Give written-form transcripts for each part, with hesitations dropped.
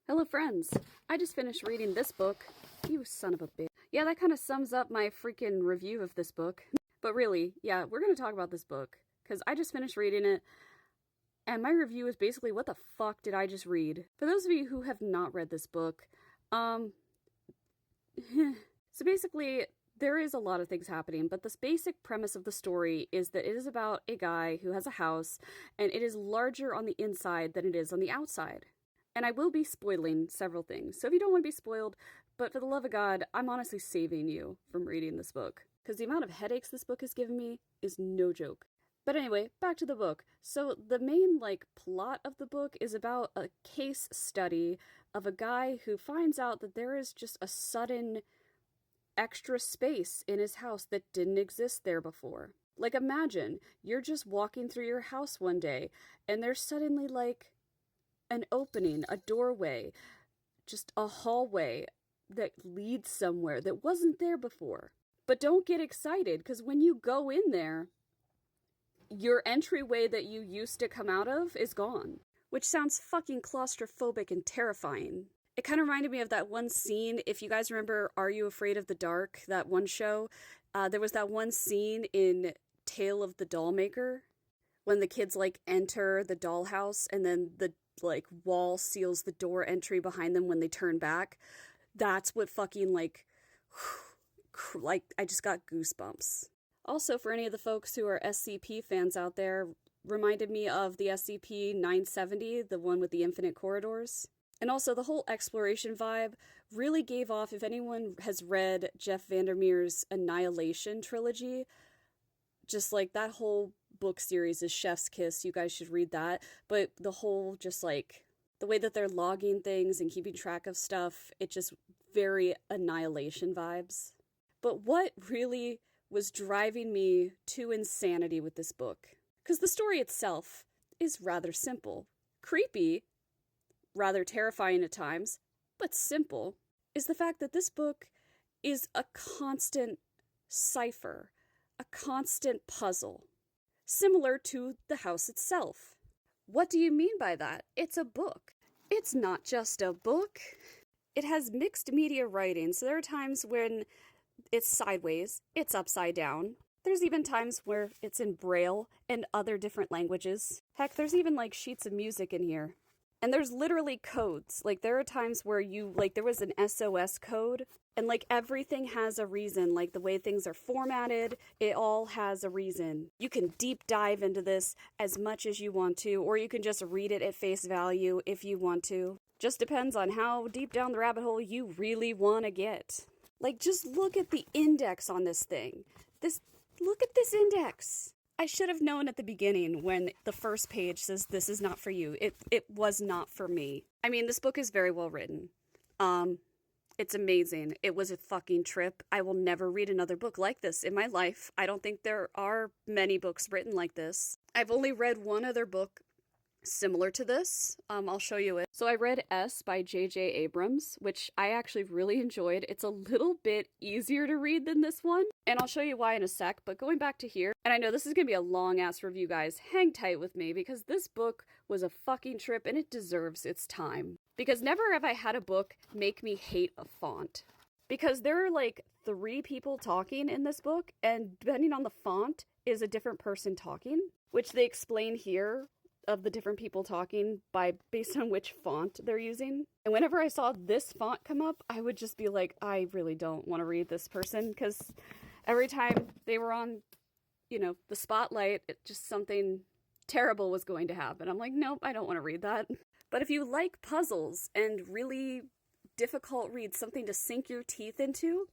Hello friends, I just finished reading this book. You son of a bitch. Yeah, that kind of sums up my freaking review of this book. But really, yeah, we're going to talk about this book, because I just finished reading it, and my review is basically, what the fuck did I just read? For those of you who have not read this book, so basically, there is a lot of things happening, but the basic premise of the story is that it is about a guy who has a house, and it is larger on the inside than it is on the outside. And I will be spoiling several things, so if you don't want to be spoiled, but for the love of God, I'm honestly saving you from reading this book, because the amount of headaches this book has given me is no joke. But anyway, back to the book. So the main, plot of the book is about a case study of a guy who finds out that there is just a sudden extra space in his house that didn't exist there before. Like, imagine, you're just walking through your house one day, and there's suddenly, an opening, a doorway, just a hallway that leads somewhere that wasn't there before. But don't get excited, because when you go in there, your entryway that you used to come out of is gone. Which sounds fucking claustrophobic and terrifying. It kind of reminded me of that one scene, if you guys remember Are You Afraid of the Dark, that one show, there was that one scene in Tale of the Dollmaker, when the kids, enter the dollhouse, and then the wall seals the door entry behind them when they turn back. That's what fucking, I just got goosebumps. Also, for any of the folks who are SCP fans out there, reminded me of the SCP-970, the one with the infinite corridors. And also, the whole exploration vibe really gave off, if anyone has read Jeff Vandermeer's Annihilation trilogy, just, that whole book series is chef's kiss. You guys should read that. But the whole, just, the way that they're logging things and keeping track of stuff, it just very Annihilation vibes. But what really was driving me to insanity with this book, because the story itself is rather simple. Creepy, rather terrifying at times, but simple, is the fact that this book is a constant cipher, a constant puzzle, similar to the house itself. What do you mean by that? It's a book. It's not just a book. It has mixed media writing, so there are times when it's sideways, it's upside down. There's even times where it's in Braille and other different languages. Heck, there's even, sheets of music in here. And there's literally codes. There are times where there was an SOS code, and, everything has a reason. The way things are formatted, it all has a reason. You can deep dive into this as much as you want to, or you can just read it at face value if you want to. Just depends on how deep down the rabbit hole you really want to get. Just look at the index on this thing. Look at this index. I should have known at the beginning when the first page says, "This is not for you." It was not for me. I mean, this book is very well written. It's amazing. It was a fucking trip. I will never read another book like this in my life. I don't think there are many books written like this. I've only read one other book similar to this. I'll show you it. So I read S by J.J. Abrams, which I actually really enjoyed. It's a little bit easier to read than this one, and I'll show you why in a sec, but going back to here, and I know this is going to be a long-ass review, guys. Hang tight with me, because this book was a fucking trip, and it deserves its time. Because never have I had a book make me hate a font. Because there are, 3 people talking in this book, and depending on the font, is a different person talking, which they explain here, of the different people talking based on which font they're using. And whenever I saw this font come up, I would just be like, I really don't want to read this person, because every time they were on, the spotlight, just something terrible was going to happen. I'm like, nope, I don't want to read that. But if you like puzzles and really difficult reads, something to sink your teeth into,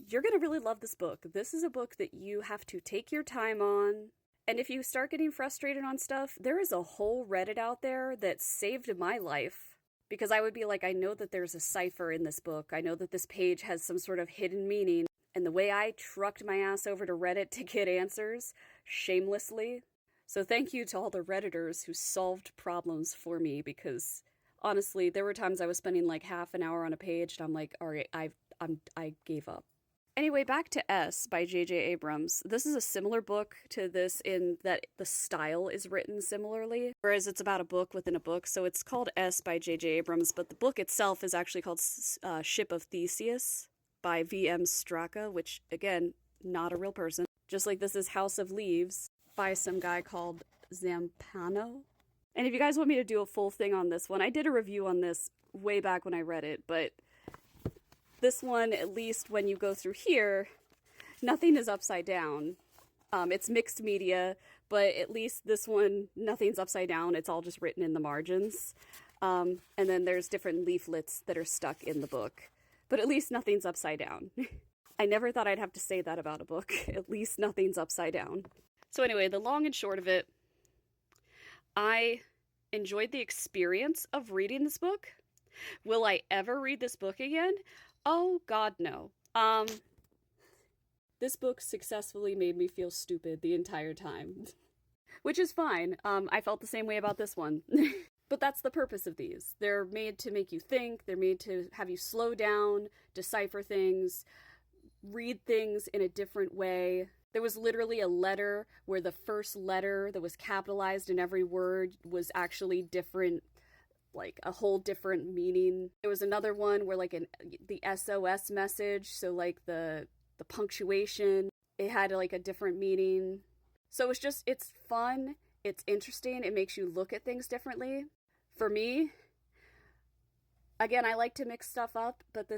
you're going to really love this book. This is a book that you have to take your time on. And if you start getting frustrated on stuff, there is a whole Reddit out there that saved my life. Because I would be like, I know that there's a cipher in this book. I know that this page has some sort of hidden meaning. And the way I trucked my ass over to Reddit to get answers, shamelessly. So thank you to all the Redditors who solved problems for me, because honestly, there were times I was spending half an hour on a page, and I'm like, all right, I gave up. Anyway, back to S by J.J. Abrams. This is a similar book to this in that the style is written similarly, whereas it's about a book within a book. So it's called S by J.J. Abrams, but the book itself is actually called Ship of Theseus by V.M. Straka, which, again, not a real person. Just like this is House of Leaves by some guy called Zampano. And if you guys want me to do a full thing on this one, I did a review on this way back when I read it, but this one, at least when you go through here, nothing is upside down. It's mixed media, but at least this one, nothing's upside down. It's all just written in the margins. And then there's different leaflets that are stuck in the book. But at least nothing's upside down. I never thought I'd have to say that about a book. At least nothing's upside down. So anyway, the long and short of it, I enjoyed the experience of reading this book. Will I ever read this book again? Oh, God, no. This book successfully made me feel stupid the entire time. Which is fine. I felt the same way about this one. But that's the purpose of these. They're made to make you think. They're made to have you slow down, decipher things, read things in a different way. There was literally a letter where the first letter that was capitalized in every word was actually different, like a whole different meaning. There was another one where like the SOS message, so like the punctuation, it had like a different meaning. So it's fun, it's interesting, it makes you look at things differently. For me, again, I like to mix stuff up, but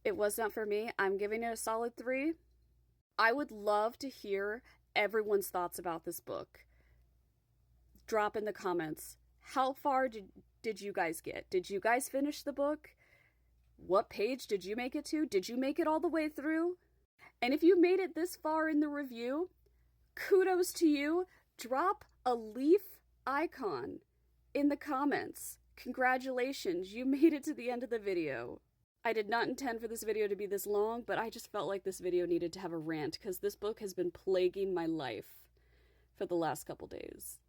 it was not for me. I'm giving it a solid 3. I would love to hear everyone's thoughts about this book. Drop in the comments. How far did you guys get? Did you guys finish the book? What page did you make it to? Did you make it all the way through? And if you made it this far in the review, kudos to you. Drop a leaf icon in the comments. Congratulations, you made it to the end of the video. I did not intend for this video to be this long, but I just felt like this video needed to have a rant because this book has been plaguing my life for the last couple days.